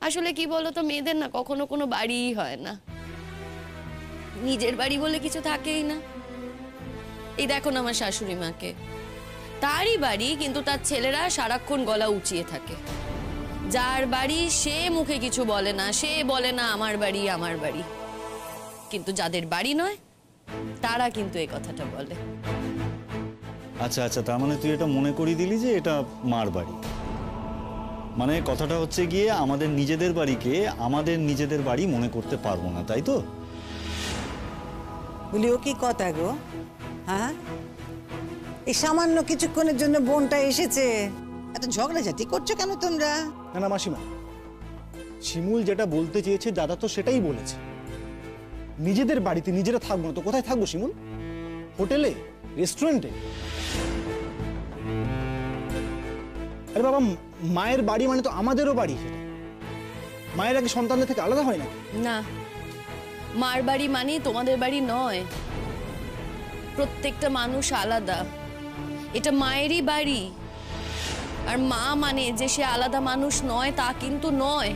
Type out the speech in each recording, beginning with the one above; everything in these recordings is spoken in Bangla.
আসলে কি বলতো, মেয়েদের না কখনো কোনো বাড়িই হয় না, নিজের বাড়ি বলে কিছু থাকেই না। এই দেখো না আমার শাশুড়ি মাকে, তারই বাড়ি কিন্তু তার ছেলেরা সারাক্ষণ গলা উঁচিয়ে থাকে। যার বাড়ি সে মুখে কিছু বলে না, সে বলে না আমার বাড়ি আমার বাড়ি, কিন্তু যাদের বাড়ি নয় তারা কিন্তু এই কথাটা বলে। আচ্ছা আচ্ছা, তার মানে তুই এটা মনে করিয়ে দিলি যে এটা মার বাড়ি। মানে কথাটা হচ্ছে গিয়ে আমাদের নিজেদের বাড়িকে আমাদের নিজেদের বাড়ি মনে করতে পারবো না, তাই তো? বলি ও কি কথা গো, হ্যাঁ? এই সামান্য কিছুক্ষণের জন্য বোনটা এসেছে, এত ঝগড়াঝাটি করছো কেন তোমরা? না না মাসিমা, শিমুল যেটা বলতে চেয়েছে দাদা তো সেটাই বলেছে। নিজেদের বাড়িতে নিজেরা থাকবো না তো কোথায় থাকবো শিমুল? হোটেলে, রেস্টুরেন্টে? আরে বাবা, মায়ের বাড়ি মানে তো আমাদেরও বাড়ি। সেটা মায়ের আগে সন্তানদের থেকে আলাদা হয় না? না, মার বাড়ি মানে তোমাদের বাড়ি নয়। প্রত্যেকটা মানুষ আলাদা, এটা মায়েরই বাড়ি। আর মা মানে যে সে আলাদা মানুষ নয় তা কিন্তু নয়।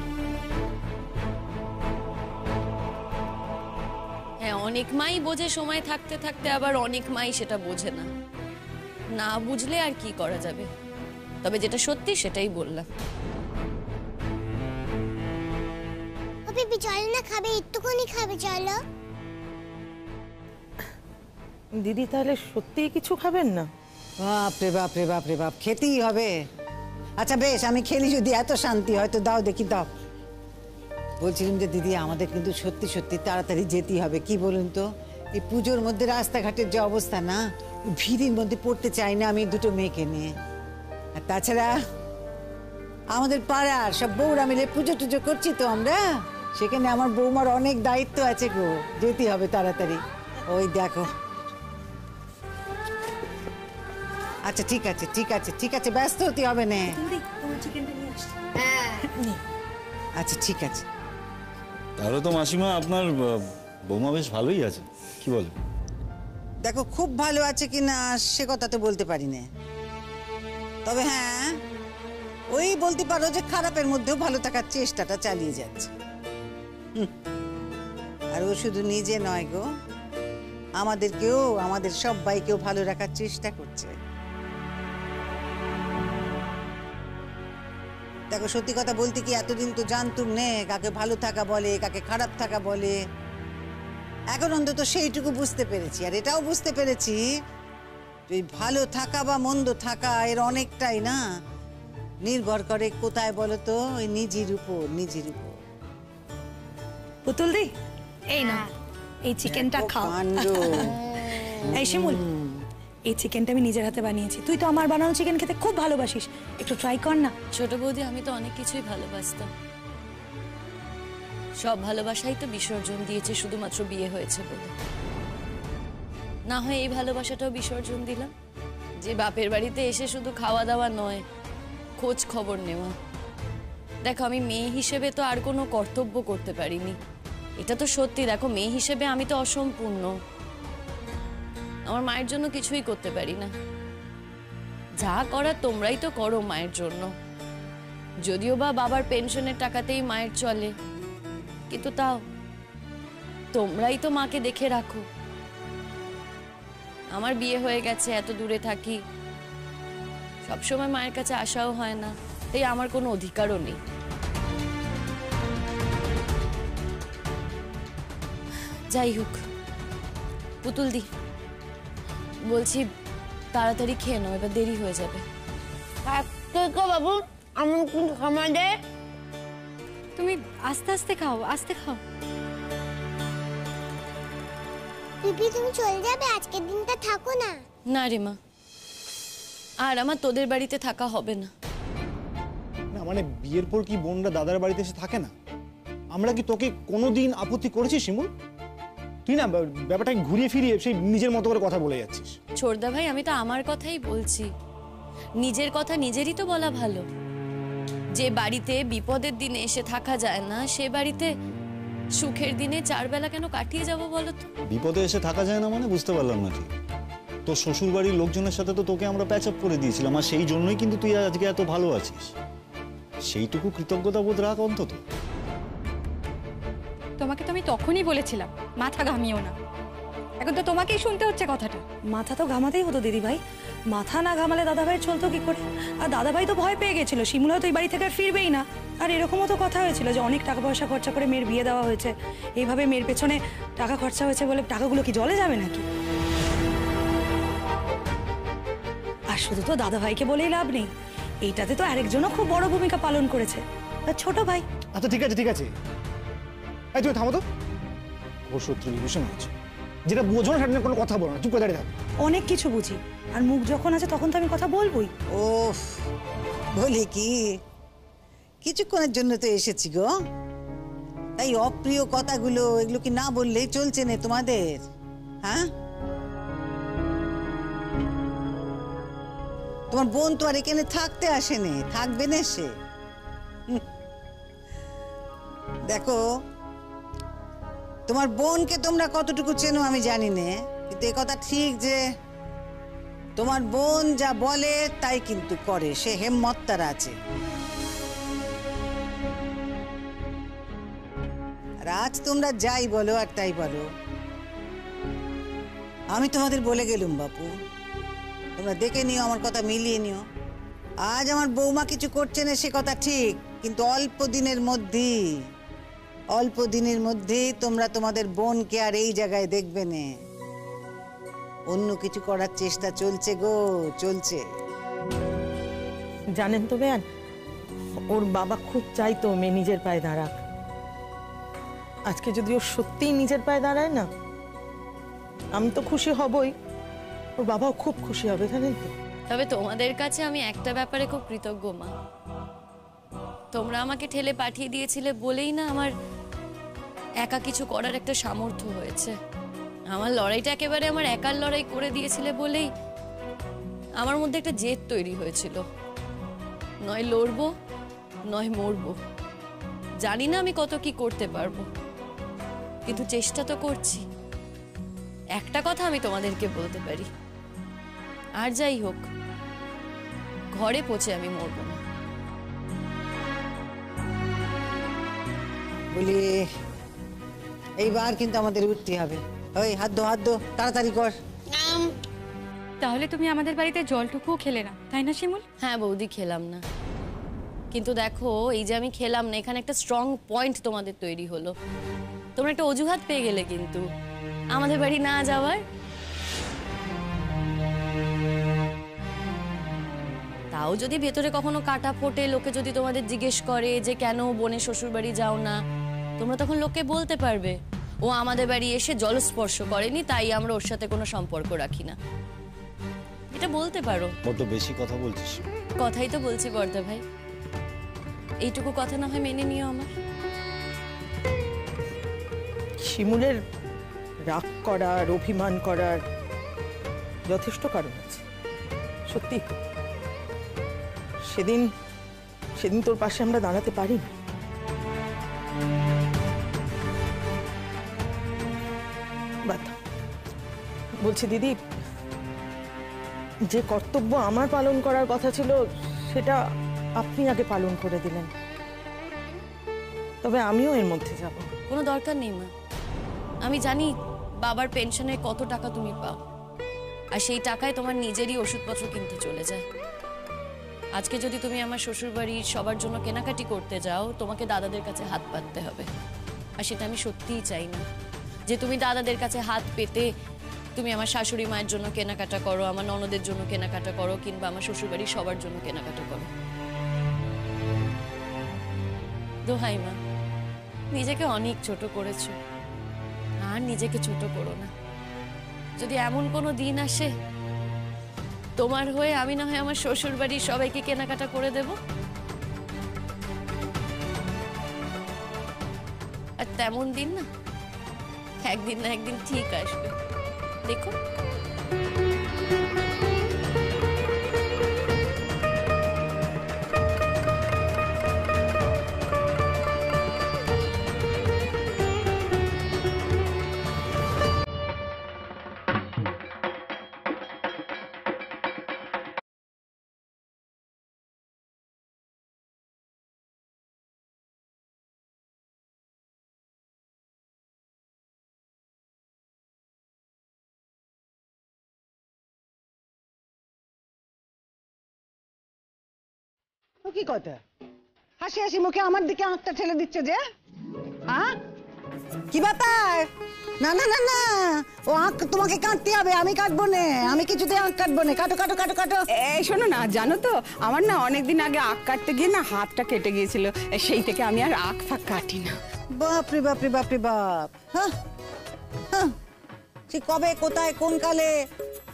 হ্যাঁ, অনেক মাই বোঝে সময় থাকতে থাকতে, আবার অনেক মাই সেটা বোঝে না। না বুঝলে আর কি করা যাবে, তবে যেটা সত্যি সেটাই বললাম। পিপি চলো না, খাবে একটুখানি খাবে, চলো। দিদি তাহলে সত্যিই কিছু খাবেন না? বাপরে বাপরে বাপরে বাপ, খেতেই হবে। আচ্ছা বেশ, আমি খেলি যদি এত শান্তি হয় তো দাও দেখি, দাও। বলছিলাম যে দিদি, আমাদের কিন্তু সত্যি সত্যি তাড়াতাড়ি যেতেই হবে, কি বলুন তো? এই পুজোর মধ্যে রাস্তাঘাটের যে অবস্থা না, ভিড়ের মধ্যে পড়তে চাই না আমি দুটো মেয়েকে নিয়ে। আর তাছাড়া আমাদের পাড়ার সব বউরা মিলে পুজো টুজো করছি তো আমরা, সেখানে আমার বৌমার অনেক দায়িত্ব আছে গো, যেতেই হবে তাড়াতাড়ি। ওই দেখো। আচ্ছা ঠিক আছে ঠিক আছে ঠিক আছে, ব্যস্ত হতে হবে না। আচ্ছা ঠিক আছে। তাহলে তো মাসিমা আপনার বৌমা বেশ ভালোই আছে, কি বলে? দেখো খুব ভালো আছে কিনা সে কথা তো বলতে পারি না, তবে হ্যাঁ ওই বলতে পারো যে খারাপের মধ্যেও ভালো থাকার চেষ্টাটা চালিয়ে যাচ্ছে। আর ও শুধু নিজে নয় গো, আমাদেরকেও, আমাদের সবাইকেও ভালো রাখার চেষ্টা করছে। দেখো সত্যি কথা বলতে কি, এতদিন তো জানতুম নে কাকে ভালো থাকা বলে কাকে খারাপ থাকা বলে। এখন অন্তত সেইটুকু বুঝতে পেরেছি। আর এটাও বুঝতে পেরেছি যে ভালো থাকা বা মন্দ থাকা এর অনেকটাই না নির্ভর করে কোথায় বলো তো, ওই নিজের উপর, নিজের উপর। পুতুল দি, এই না এই চিকেনটা খাও। এই শিমুল, এই চিকেনটা আমি নিজের হাতে বানিয়েছি। তুই তো আমার বানানো চিকেন খেতে খুব ভালোবাসিস, একটু ট্রাই কর না। ছোট বৌদি, আমি তো অনেক কিছুই ভালোবাসতাম, সব ভালোবাসাই তো বিসর্জন দিয়েছে শুধুমাত্র বিয়ে হয়েছে বলে। না হয় এই ভালোবাসাটাও বিসর্জন দিলাম, যে বাপের বাড়িতে এসে শুধু খাওয়া দাওয়া নয়, খোঁজ খবর নেওয়া। দেখো, আমি মেয়ে হিসেবে তো আর কোনো কর্তব্য করতে পারিনি, এটা তো সত্যি। দেখো, মেয়ে হিসেবে আমি তো অসম্পূর্ণ, আমার মায়ের জন্য কিছুই করতে পারি না। যা করার তোমরাই তো করো মায়ের জন্য, যদিও বা বাবার পেনশনের টাকাতেই মায়ের চলে, কিন্তু তাও তোমরাই তো মাকে দেখে রাখো। আমার বিয়ে হয়ে গেছে, এত দূরে থাকি, সবসময় মায়ের কাছে আসাও হয় না, তাই আমার কোনো অধিকারও নেই। যাই হোক পুতুল দি, বলছি তাড়াতাড়ি খেয়ে নাও, এবার দেরি হয়ে যাবে। বাবু আমার কিন্তু খাবার দে। তুমি আস্তে আস্তে খাও, আস্তে খাও। পিপি তুমি চলে যাবে, আজকের দিনটা থাকো না। না রে মা, আর আমার তোদের বাড়িতে থাকা হবে না। না মানে বিয়ের পর কি বোনরা দাদার বাড়িতে এসে থাকে না? আমরা কি তোকে কোনোদিন আপত্তি করেছি শিমুল? তুই না ব্যাপারটাকে ঘুরিয়ে ফিরিয়ে সেই নিজের মতো করে কথা বলে যাচ্ছিস। ছোটদা ভাই, আমি তো আমার কথাই বলছি, নিজের কথা নিজেরই তো বলা ভালো। যে বাড়িতে বিপদের দিনে এসে থাকা যায় না, সে বাড়িতে সুখের দিনে 4 বেলা কেন কাটিয়ে যাব বলো তো? বিপদে এসে থাকা যায় না মানে বুঝতে পারলাম না ঠিক। তোর শ্বশুর বাড়ির লোকজনের সাথে তো তোকে আমরা প্যাচ আপ করে দিয়েছিলাম, আর সেই জন্যই কিন্তু তুই আজকে এত ভালো আছিস। সেইটুকু কৃতজ্ঞতা বোধ রাখ অন্তত। তোমাকে তো আমি তখনই বলেছিলাম মাথা ঘামিও না, এখন তো তোমাকেই শুনতে হচ্ছে কথাটা। মাথা তো ঘামাতেই হতো দিদি ভাই, মাথা না ঘামালে দাদাভাই চলতো কি করে? আর দাদাভাই তো ভয় পেয়ে গেছিল শিমুল হয়তো এই বাড়ি থেকে আর ফিরবেই না। আর এরকমও তো কথা হয়েছিল যে অনেক টাকা পয়সা খরচা করে মেয়ের বিয়ে দেওয়া হয়েছে, এইভাবে মেয়ের পেছনে টাকা খরচা হয়েছে বলে টাকাগুলো কি জলে যাবে নাকি? আর শুধু তো দাদাভাইকে বলেই লাভ নেই, এইটাতে তো আরেকজনও খুব বড় ভূমিকা পালন করেছে, তার ছোট ভাই। আচ্ছা ঠিক আছে ঠিক আছে, এই তুমি থামো তো। ওর শত্রু বিভীষণ আছে, যেটা বোঝো না সেটা নিয়ে কোনো কথা বলো না, চুপ করে দাঁড়িয়ে থাকো। অনেক কিছু বুঝি, আর মুখ যখন আছে তখন তো আমি কথা বলবোই। ওফ, বলি কি, কিছুক্ষণের জন্য তো এসেছি গো, তাই অপ্রিয় কথাগুলো এগুলো কি না বললেই চলছে না তোমাদের? হ্যাঁ, তোমার বোন তো আর এখানে থাকতে আসেনি, থাকবে না সে। দেখো, তোমার বোনকে তোমরা কতটুকু চেনো আমি জানি না, কিন্তু এ কথা ঠিক যে তোমার বোন যা বলে তাই কিন্তু করে, সে হেম্মত তার আছে। আর আজ তোমরা যাই বলো আর তাই বলো, আমি তোমাদের বলে গেলুম বাপু, তোমরা দেখে নিও, আমার কথা মিলিয়ে নিও। আজ আমার বৌমা কিছু করছে না সে কথা ঠিক, কিন্তু অল্প দিনের মধ্যেই তোমরা তোমাদের বোনকে আর এই জায়গায় দেখবে না। অন্য কিছু করার চেষ্টা চলছে গো, চলছে। জানেন তো বেয়ান, ওর বাবা খুব চাইতো মেয়ে নিজের পায়ে দাঁড়াক। আজকে যদি ও সত্যিই নিজের পায়ে দাঁড়ায় না, আমি তো খুশি হবই, ওর বাবাও খুব খুশি হবে, জানেন তো। তবে তোমাদের কাছে আমি একটা ব্যাপারে খুব কৃতজ্ঞ মা, তোমরা আমাকে ঠেলে পাঠিয়ে দিয়েছিলে বলেই না আমার একা কিছু করার একটা সামর্থ্য হয়েছে। আমার লড়াইটা একেবারে আমার একার লড়াই করে দিয়েছিলে বলেই আমার মধ্যে একটা জেদ তৈরি হয়েছিল, নয় লড়বো নয় মরবো। জানি না আমি কত কি করতে পারবো, কিন্তু চেষ্টা তো করছি। একটা কথা আমি তোমাদেরকে বলতে পারি, আর যাই হোক ঘরে পৌঁছে আমি মরবো না। বলি, এইবার কিন্তু আমাদের উঠতে হবে। ওই হাত দো, তাড়াতাড়ি কর। তাহলে তুমি আমাদের বাড়িতে জলটুকুও খেলে না, তাই না শিমুল? হ্যাঁ বৌদি, খেলাম না, কিন্তু দেখো এই যে আমি খেলাম না, এখানে একটা স্ট্রং পয়েন্ট তোমাদের তৈরি হলো। তোমরা একটা অজুহাত পেয়ে গেলে কিন্তু আমাদের বাড়ি না যাওয়ার। তাও যদি ভেতরে কখনো কাটা ফোটে, লোকে যদি তোমাদের জিজ্ঞেস করে যে কেন বোনের শ্বশুর বাড়ি যাও না, তোমরা তখন লোককে বলতে পারবে ও আমাদের বাড়ি এসে জলস্পর্শ করেনি, তাই আমরা ওর সাথে কোনো সম্পর্ক রাখি না। এটা বলতে পারো। বড্ড বেশি কথা বলছিস। কথাই তো বলছি বর্দা ভাই, এইটুকু কথা না হয় মেনে নিও আমার। শিমুলের রাগ করার, অভিমান করার যথেষ্ট কারণ আছে, সত্যি। সেদিন তোর পাশে আমরা দাঁড়াতে পারিনি। বলছি দিদি, যে কর্তব্য আমার পালন করার কথা ছিল সেটা আপনি আগে পালন করে দিলেন, তবে আমিও এর মধ্যে যাব। কোনো দরকার নেই মা, আমি জানি বাবার পেনশনে কত টাকা তুমি পাও, আর সেই টাকায় তোমার নিজেরই ওষুধপত্র কিনতে চলে যায়। আজকে যদি তুমি আমার শ্বশুরবাড়ির সবার জন্য কেনাকাটি করতে যাও, তোমাকে দাদাদের কাছে হাত পাততে হবে, আর সেটা আমি সত্যিই চাই না যে তুমি দাদাদের কাছে হাত পেতে তুমি আমার শাশুড়ি মায়ের জন্য কেনাকাটা করো, আমার ননদের জন্য কেনাকাটা করো, কিংবা আমার শ্বশুরবাড়ির সবার জন্য কেনাকাটা করো। দোহাই মা, নিজেকে অনেক ছোট করেছো, আর নিজেকে ছোট করো না। যদি এমন কোনো দিন আসে তোমার হয়ে আমি না হয় আমার শ্বশুর বাড়ির সবাইকে কেনাকাটা করে দেব, আর তেমন দিন না একদিন না একদিন ঠিক আসবে, দেখো। ও কি কথা, হাসি হাসি মুখে আমার দিকে আঁকটা ঠেলে দিচ্ছে যে? কি ব্যাপার? না না না না, ও আঁক তোমাকে কাটতে হবে, আমি কাটবো না, আমি কিছুতে আঁক কাটবো না। কাটো কাটো কাটো কাটো। এই শোনো না, জানো তো আমার না অনেকদিন আগে আখ কাটতে গিয়ে না হাতটা কেটে গিয়েছিল, সেই থেকে আমি আর আখ ফাঁক কাটি না। বাপরে বাপরে বাপরে বাপ। হ্যাঁ হ্যাঁ, সে কবে কোথায় কোন কালে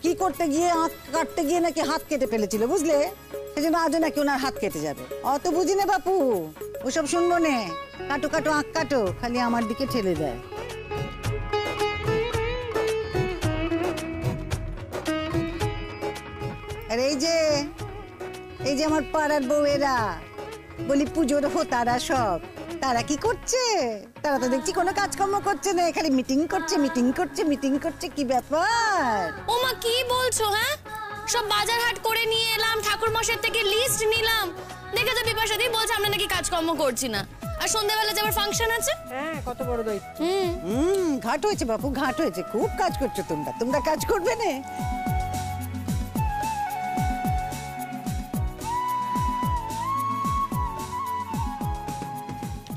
কি করতে গিয়ে আঁক কাটতে গিয়ে নাকি হাত কেটে ফেলেছিল, বুঝলে? সেজন্য আজও নাকি ওনার হাত কেটে যাবে। অত বুঝি না বাপু, ওসব শুনবো না। কাটো কাটো আঁক কাটো, খালি আমার দিকে ঠেলে দেয়। আর এই যে আমার পাড়ার বউয়েরা, বলি পুজোর হোতারা সব, তারা কি করছে? তারা তো দেখছি কোনো কাজকর্ম করছে না, খালি মিটিং করছে মিটিং করছে মিটিং করছে। কি ব্যাপার? ও মা, কি বলছো? হ্যাঁ, সব বাজার হাট করে নিয়ে এলাম, ঠাকুর মশাই থেকে লিস্ট নিলাম, দেখে তো বিপাশা দি বলছে আমরা নাকি কাজকর্ম করছি না, আর সন্ধ্যাবেলা যে আবার ফাংশন আছে। হ্যাঁ, কত বড় দায়িত্ব। ঘাট হয়েছে বাপু, ঘাট হয়েছে। খুব কাজ করছো তোমরা, তোমরা কাজ করবে না?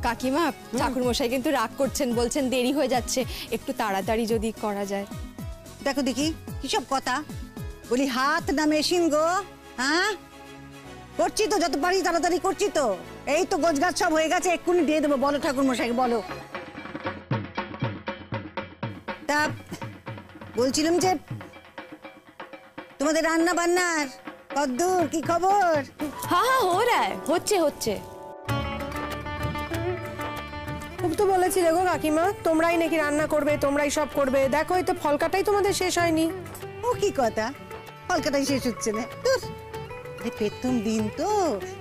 কাকিমা, ঠাকুর মশাই কিন্তু রাগ করছেন, বলছেন দেরি হয়ে যাচ্ছে, একটু তাড়াতাড়ি যদি করা যায়। দেখো দেখি কি সব কথা, বলি হাত না মেশিন গো? হ্যাঁ, করছি তো যত পারি তাড়াতাড়ি করছি তো। এই তো গোছগাছ সব হয়ে গেছে, এক্ষুনি দিয়ে দেবো। বলো ঠাকুর মশাইকে, বলো। তা বলছিলাম যে তোমাদের রান্না বান্নার কদ্দূর, কি খবর? হ্যাঁ হ্যাঁ, হো রা হচ্ছে হচ্ছে। খুব তো বলেছিলে গো কাকিমা, তোমরাই নাকি রান্না করবে, তোমরাই সব করবে। দেখো, এই তো ফল কাটাই তোমাদের শেষ হয়নি। ও কি কথা, কলকাতায় শেষ হচ্ছে না? প্রথম দিন তো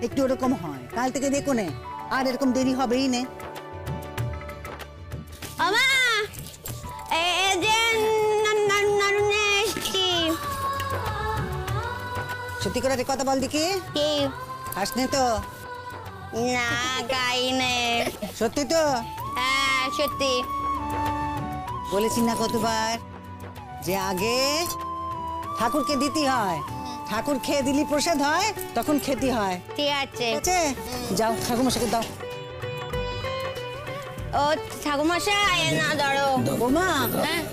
একটু ওরকম হয়, কাল থেকে দেখো না আর এরকম দেরি হবেই না। আমা এই যে নারুনে এসছি। সত্যি করে রে কথা বল দেখি, কি? হাসনে তো? না, গাই নে। সত্যি তো? হ্যাঁ সত্যি। বলেছি না কতবার যে আগে ঠাকুরকে দিতে হয়, ঠাকুর খেয়ে দিলি প্রসাদ হয়, তখন খেতে হয়। ঠিক আছে। ঠিক আছে, যাও ঠাকুর মশাইকে দাও। ও ঠাকুর মশাই না, ধরো। বোমা,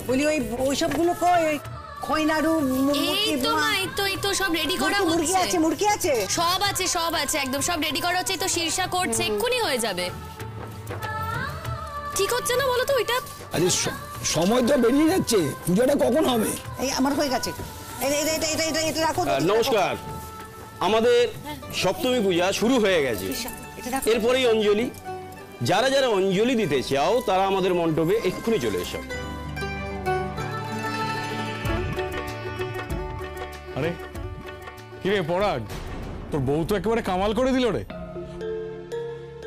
বলি ওই সবগুলো কই? ওই খইনাড়ু, এই তো মা, এই তো সব রেডি করা হচ্ছে। মুরগি আছে, মুরগি আছে, সব আছে, সব আছে, একদম সব রেডি করা হচ্ছে। এই তো শীর্ষা করছে, এক্ষুনি হয়ে যাবে। ঠিক হচ্ছে না বলো তো ওইটা? আরে সময় তো বেরিয়ে যাচ্ছে, পুজোটা কখন হবে? এই আমার হয়ে গেছে। এটা রাখো। নমস্কার, আমাদের সপ্তমী পূজা শুরু হয়ে গেছে, এরপরেই অঞ্জলি। যারা যারা অঞ্জলি দিতে চাও তারা আমাদের মণ্ডপে এক্ষুনি চলে এসো। আরে কিরে পরাগ, তোর বউ তো একেবারে কামাল করে দিল রে।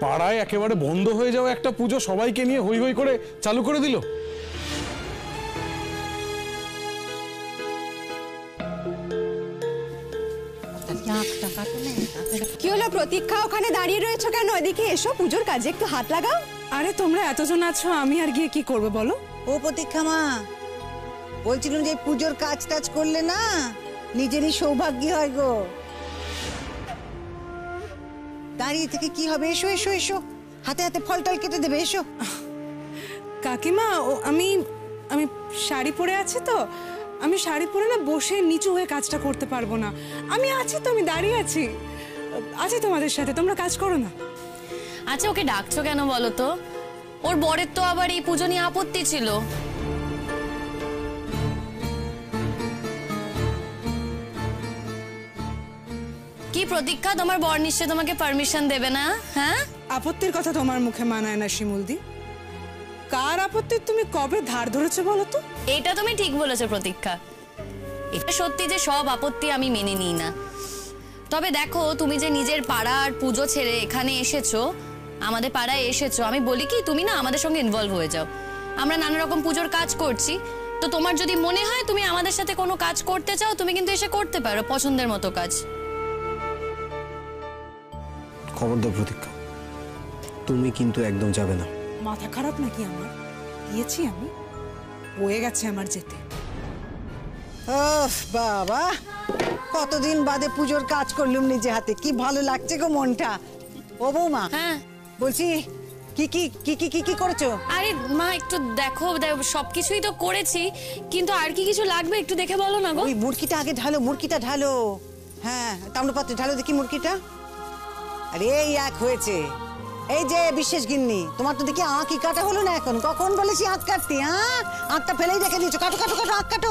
পাড়ায় একেবারে বন্ধ হয়ে যাওয়া একটা পুজো সবাইকে নিয়ে হই হই করে চালু করে দিল। কি হলো প্রতীক্ষা, ওখানে দাঁড়িয়ে রয়েছো কেন? এদিকে এসো, পুজোর কাজে একটু হাত লাগাও। আরে তোমরা এতজন আছো, আমি আর গিয়ে কি করবো বলো? ও প্রতীক্ষা মা, বলছিলাম যে পুজোর কাজ টাজ করলে না নিজেরই সৌভাগ্য হয় গো। দাঁড়িয়ে থেকে কি হবে? এসো এসো এসো, হাতে হাতে ফল টল কেটে দেবে, এসো। কাকিমা, আমি শাড়ি পরে আছি তো, আমি শাড়ি পরে না বসে নিচু হয়ে কাজটা করতে পারবো না। আমি আছি তো, আমি দাঁড়িয়ে আছি তোমাদের সাথে, তোমরা কাজ করো না। আচ্ছা, ওকে ডাকছো কেন বলো তো? ওর বরের তো আবার এই পুজো নিয়ে আপত্তি ছিল। কি প্রতীক্ষা, তোমার বর নিশ্চয় তোমাকে পারমিশন দেবে না? হ্যাঁ, আপত্তির কথা তোমার মুখে মানায় না শিমুলদি। কার আপত্তি তুমি কবে ধার ধরেছো বলো তো? এটা তুমি ঠিক বলেছো প্রতীক্ষা, এটা সত্যি যে সব আপত্তি আমি মেনে নিই না। তবে দেখো, তুমি যে নিজের পাড়ার পুজো ছেড়ে এখানে এসেছো, আমাদের পাড়ায় এসেছো, আমি বলি কি তুমি না আমাদের সঙ্গে ইনভলভ হয়ে যাও। আমরা নানা রকম পুজোর কাজ করছি, তো তোমার যদি মনে হয় তুমি আমাদের সাথে কোনো কাজ করতে চাও, তুমি কিন্তু এসে করতে পারো পছন্দের মতো কাজ। খবরদার প্রতীক্ষা, তুমি কিন্তু একদম যাবে না। মাথা খারাপ নাকি আমার? দিয়েছি আমি, হয়ে গেছে আমার যেতে। বাবা, কতদিন বাদে পুজোর কাজ করলুম নিজে হাতে, কি ভালো লাগছে গো মনটা। ও বৌমা, হ্যাঁ বলছি কি কি কি কি কি কি করেছো? আরে মা একটু দেখো, সবকিছুই তো করেছি, কিন্তু আর কি কিছু লাগবে একটু দেখে বলো না গো। ওই মুরগিটা আগে ঢালো, মুরগিটা ঢালো। হ্যাঁ, তাম্রপাত্রে ঢালো দেখি মুরগিটা। আরে এই এক হয়েছে। এই যে বিশেষ গিন্নি, তোমার তো দেখি আঁকি কাটা হলো না এখন। কখন বলেছি আঁক কাটতে? হ্যাঁ, আঁকটা ফেলেই রেখে দিয়েছো। কাটো কাটো কাটো, আঁক কাটো।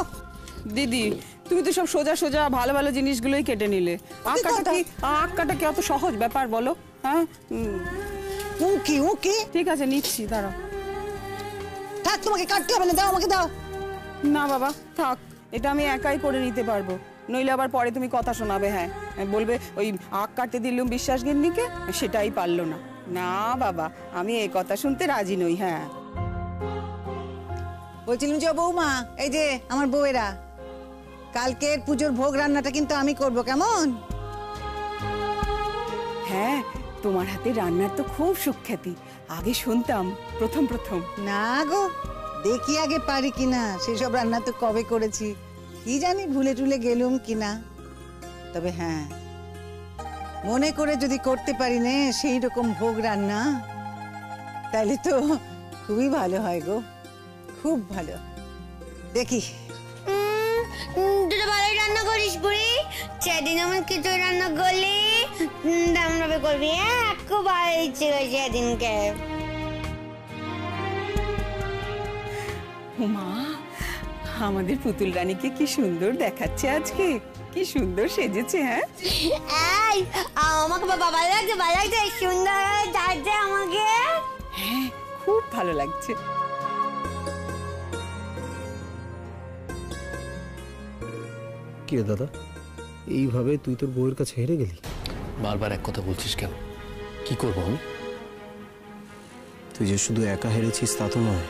দিদি, তুমি তো সব সোজা সোজা ভালো ভালো জিনিসগুলোই কেটে নিলে। আঁক কাটা কি অত সহজ ব্যাপার বলো? হ্যাঁ, উকি উকি। ঠিক আছে, নিচ্ছি, দাঁড়াও। থাক, তোমাকে কাটতে হবে না, দাও আমাকে দাও। না বাবা থাক, এটা আমি একাই করে নিতে পারবো, নইলে আবার পরে তুমি কথা শোনাবে। হ্যাঁ, বলবে ওই আঁক কাটতে দিলুম বিশ্বাস গিন্নিকে, সেটাই পারলো না। না বাবা, আমি এই কথা শুনতে রাজি নই। হ্যাঁ, বলছিলাম যে বৌমা, এই যে আমার বউয়েরা, কালকের পুজোর ভোগ রান্নাটা কিন্তু আমি করব, কেমন? হ্যাঁ, তোমার হাতে রান্নার তো খুব সুখ্যাতি, আগে শুনতাম প্রথম প্রথম। না গো, দেখি আগে পারি কিনা। সেসব রান্না তো কবে করেছি, কি জানি ভুলে টুলে গেলুম কিনা। তবে হ্যাঁ, মনে করে যদি করতে পারি না সেই রকম ভোগ রান্না, তাহলে তো খুবই ভালো হয় গো, খুব ভালো। দেখি তুই ভালোই রান্না করিস বুড়ি, সেদিন আমার কিছু রান্না করলি, দামড়াবে করবি। হ্যাঁ, খুব ভালো ইচ্ছে হয়েছে সেদিনকে। মা, আমাদের পুতুল রানীকে কি সুন্দর দেখাচ্ছে আজকে, কি সুন্দর সেজেছে। হ্যাঁ, এই আমাকে বাবা ভালো লাগছে, ভালো লাগছে, সুন্দর যাচ্ছে আমাকে। হ্যাঁ, খুব ভালো লাগছে। কি রে দাদা, এইভাবে তুই তোর বউয়ের কাছে হেরে গেলি? বারবার এক কথা বলছিস কেন? কি করবো আমি? তুই যে শুধু একা হেরেছিস তা তো নয়,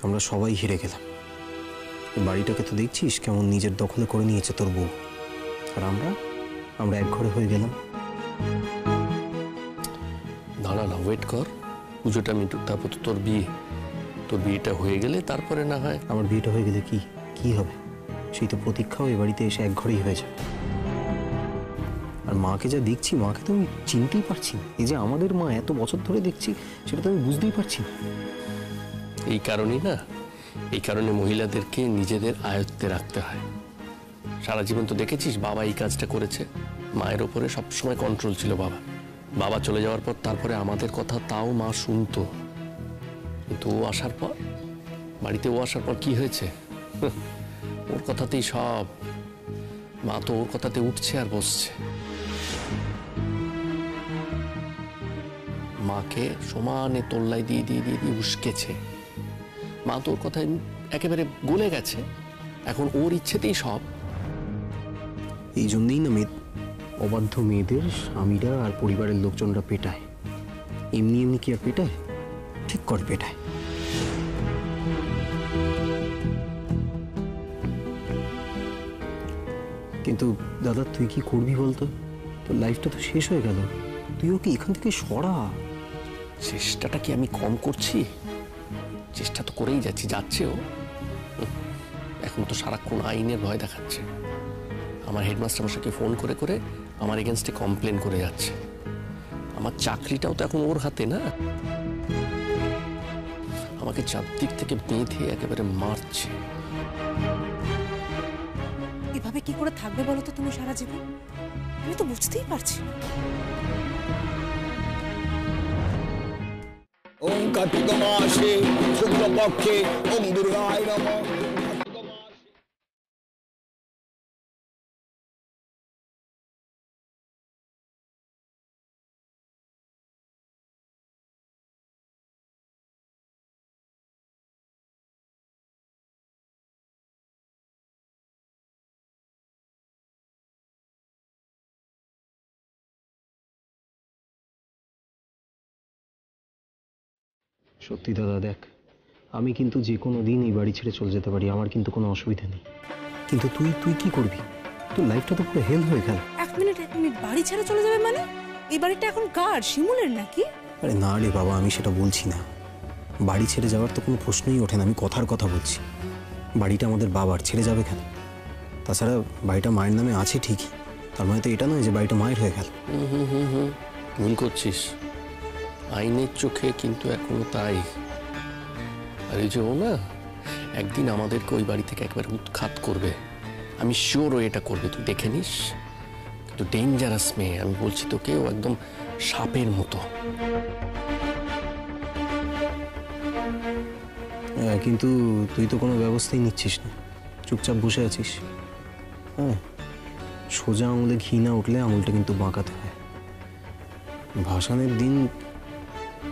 আমরা সবাই হেরে গেলাম। এই বাড়িটাকে তো দেখছিস কেমন নিজের দখলে করে নিয়েছে তোর বউ, আর আমরা এক ঘরে হয়ে গেলাম। দাঁড়া না, ওয়েট কর, পুজোটা মিটুক, তারপর তো তোর বিয়েটা হয়ে গেলে তারপরে না হয়। আমার বিয়েটা হয়ে গেলে কি হবে? সেই তো প্রতীক্ষাও এ বাড়িতে এসে এক ঘরেই হয়ে যাবে। আর মাকে যা দেখছি, মাকে তো আমি চিনতেই পারছি না। এই যে আমাদের মা এত বছর ধরে দেখছি, সেটা তো আমি বুঝতেই পারছি না। এই কারণে মহিলাদেরকে নিজেদের আয়ত্তে রাখতে হয়। সারা জীবন তো দেখেছিস বাবা এই কাজটা করেছে, মায়ের ওপরে সবসময় কন্ট্রোল ছিল বাবা চলে যাওয়ার পর তারপরে আমাদের কথা তাও মা শুনতো, কিন্তু ও আসার পর কি হয়েছে? ওর কথাতেই সব, মা তো ওর কথাতে উঠছে আর বসছে। মাকে সমানে তোল্লাই দিয়ে দিয়ে দিয়ে দিয়ে উস্কেছে। মা তো ওর কথায় একেবারে গলে গেছে, এখন ওর ইচ্ছেতেই সব। এই জন্যই না অবাধ্য মেয়েদের স্বামীরা আর পরিবারের লোকজনরা পেটায়। এমনি এমনি কি আর পেটায়? ঠিক করে পেটায়। কিন্তু দাদা, তুই কি করবি বলতো? তোর লাইফটা তো শেষ হয়ে গেল, তুইও কি এখান থেকে সরা। চেষ্টাটা কি আমি কম করছি? চেষ্টা তো করেই যাচ্ছেও। এখন তো সারাক্ষণ আইনের ভয় দেখাচ্ছে। আমার হেডমাস্টার মশাইকে ফোন করে করে আমার এগেনস্টে কমপ্লেন করে যাচ্ছে। আমার চাকরিটাও তো এখন ওর হাতে না, আমাকে চারদিক থেকে বেঁধে একেবারে মারছে। এভাবে কি করে থাকবে বলো তো তুমি সারা জীবন? আমি তো বুঝতেই পারছি না। ওম কার্তিক মাসে শুক্লপক্ষে ওম দুর্গায় নমঃ। সত্যি দাদা, দেখ, আমি কিন্তু যে কোনো দিন এই বাড়ি ছেড়ে চলে যেতে পারি, আমার কিন্তু কোনো অসুবিধা নেই। কিন্তু তুই কি করবি? তোর লাইফটা তো পুরো হেল হয়ে গেল। এক মিনিট, বাড়ি ছেড়ে চলে যাবে মানে? এই বাড়িটা এখন কার? শিমুলের নাকি? আরে না রে বাবা, আমি সেটা বলছি না। বাড়ি ছেড়ে যাওয়ার তো কোনো প্রশ্নই ওঠে না, আমি কথার কথা বলছি। বাড়িটা আমাদের বাবার, ছেড়ে যাবে কেন? তাছাড়া বাড়িটা মায়ের নামে আছে ঠিকই, তার মানে তো এটা নয় যে বাড়িটা মায়ের হয়ে গেল। ভুল করছিস, আইনের চোখে কিন্তু এখনো তাই। আর এই যে ও না একদিন আমাদেরকে ওই বাড়ি থেকে একবার উৎখাত করবে, আমি শিওর ও এটা করবে, তুই দেখে নিস। কিন্তু ডেঞ্জারাস মেয়ে, আমি বলছি তোকে, ও একদম সাপের মতো। হ্যাঁ, কিন্তু তুই তো কোনো ব্যবস্থাই নিচ্ছিস না, চুপচাপ বসে আছিস। হ্যাঁ, সোজা আঙুলে ঘি না উঠলে আঙুলটা কিন্তু বাঁকাতে হয়। ভাসানের দিন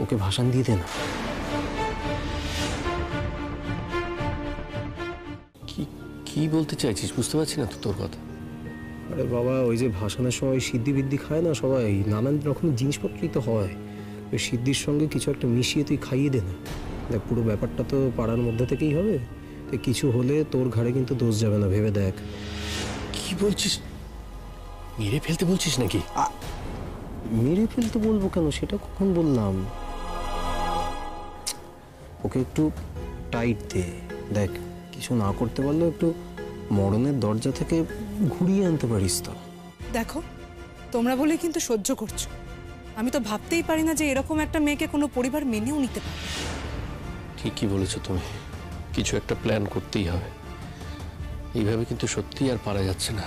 ওকে ভাসান দিয়ে দে না। কি বলতে চাইছিস বুঝতে পারছি না তো তোর কথা। আরে বাবা, ওই যে ভাসানের সময় সিদ্ধি বিদ্ধি খায় না সবাই, নানান রকমের জিনিসপত্রই তো হয়, ওই সিদ্ধির সঙ্গে কিছু একটা মিশিয়ে তুই খাইয়ে দে না। দেখ, পুরো ব্যাপারটা তো পাড়ার মধ্যে থেকেই হবে, তো কিছু হলে তোর ঘাড়ে কিন্তু দোষ যাবে না, ভেবে দেখ। কি বলছিস, মেরে ফেলতে বলছিস নাকি? মেরে ফেলতে বলবো কেন, সেটা কখন বললাম? ওকে একটু টাইট দে, দেখ কিছু না করতে পারলেও একটু মরণের দরজা থেকে ঘুরিয়ে আনতে পারিস তো। দেখো, তোমরা বলে কিন্তু সহ্য করছো, আমি তো ভাবতেই পারি না যে এরকম একটা মেয়েকে কোনো পরিবার মেনেও নিতে পারে। ঠিকই বলেছো তুমি, কিছু একটা প্ল্যান করতেই হবে, এইভাবে কিন্তু সত্যিই আর পারা যাচ্ছে না।